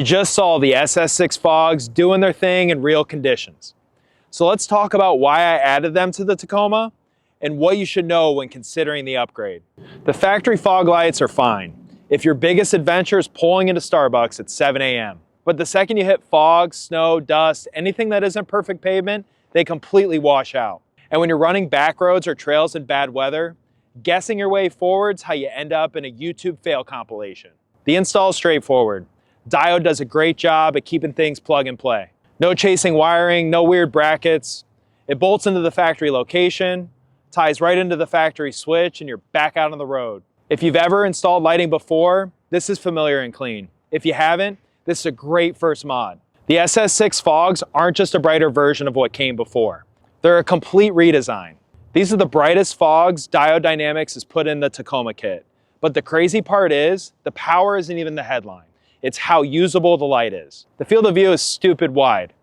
You just saw the SS6 Fogs doing their thing in real conditions. So let's talk about why I added them to the Tacoma and what you should know when considering the upgrade. The factory fog lights are fine if your biggest adventure is pulling into Starbucks at 7 a.m. But the second you hit fog, snow, dust, anything that isn't perfect pavement, they completely wash out. And when you're running back roads or trails in bad weather, guessing your way forward's how you end up in a YouTube fail compilation. The install is straightforward. Diode does a great job at keeping things plug and play. No chasing wiring, no weird brackets. It bolts into the factory location, ties right into the factory switch, and you're back out on the road. If you've ever installed lighting before, this is familiar and clean. If you haven't, this is a great first mod. The SS6 Fogs aren't just a brighter version of what came before. They're a complete redesign. These are the brightest fogs Diode Dynamics has put in the Tacoma kit. But the crazy part is, the power isn't even the headline. It's how usable the light is. The field of view is stupid wide.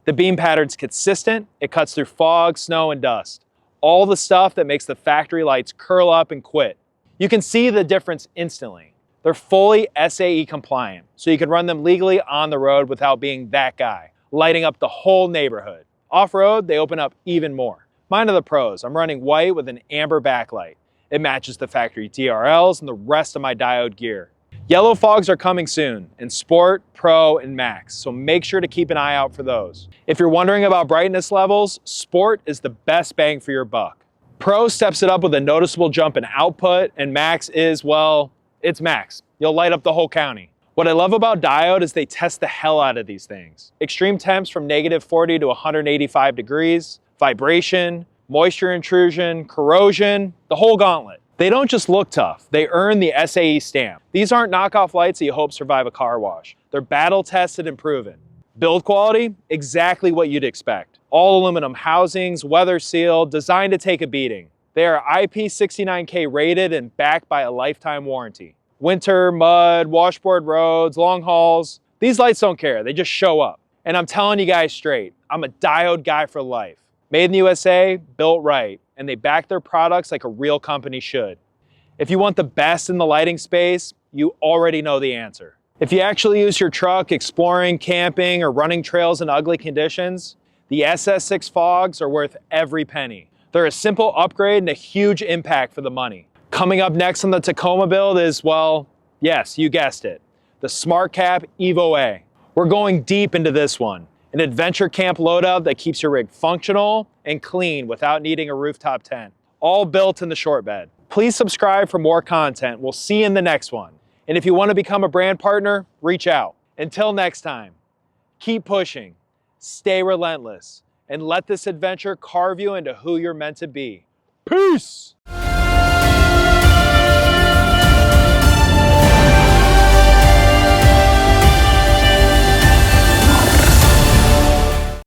The beam pattern's consistent, it cuts through fog, snow, and dust. All the stuff that makes the factory lights curl up and quit. You can see the difference instantly. They're fully SAE compliant, so you can run them legally on the road without being that guy, lighting up the whole neighborhood. Off-road, they open up even more. Mine are the pros. I'm running white with an amber backlight. It matches the factory DRLs and the rest of my Diode gear. Yellow fogs are coming soon in Sport, Pro, and Max, so make sure to keep an eye out for those. If you're wondering about brightness levels, Sport is the best bang for your buck. Pro steps it up with a noticeable jump in output, and Max is, well, it's Max. You'll light up the whole county. What I love about Diode is they test the hell out of these things. Extreme temps from -40 to 185 degrees, vibration, moisture intrusion, corrosion, the whole gauntlet. They don't just look tough, they earn the SAE stamp. These aren't knockoff lights that you hope survive a car wash. They're battle tested and proven. Build quality, exactly what you'd expect. All aluminum housings, weather sealed, designed to take a beating. They are IP69K rated and backed by a lifetime warranty. Winter, mud, washboard roads, long hauls, these lights don't care, they just show up. And I'm telling you guys straight, I'm a Diode guy for life. Made in the USA, built right, and they back their products like a real company should. If you want the best in the lighting space, you already know the answer. If you actually use your truck exploring, camping, or running trails in ugly conditions, the SS6 Fogs are worth every penny. They're a simple upgrade and a huge impact for the money. Coming up next on the Tacoma build is, well, yes, you guessed it, the SmartCap EVOa. We're going deep into this one. An adventure camp loadout that keeps your rig functional and clean without needing a rooftop tent. All built in the short bed. Please subscribe for more content. We'll see you in the next one. And if you want to become a brand partner, reach out. Until next time, keep pushing, stay relentless, and let this adventure carve you into who you're meant to be. Peace!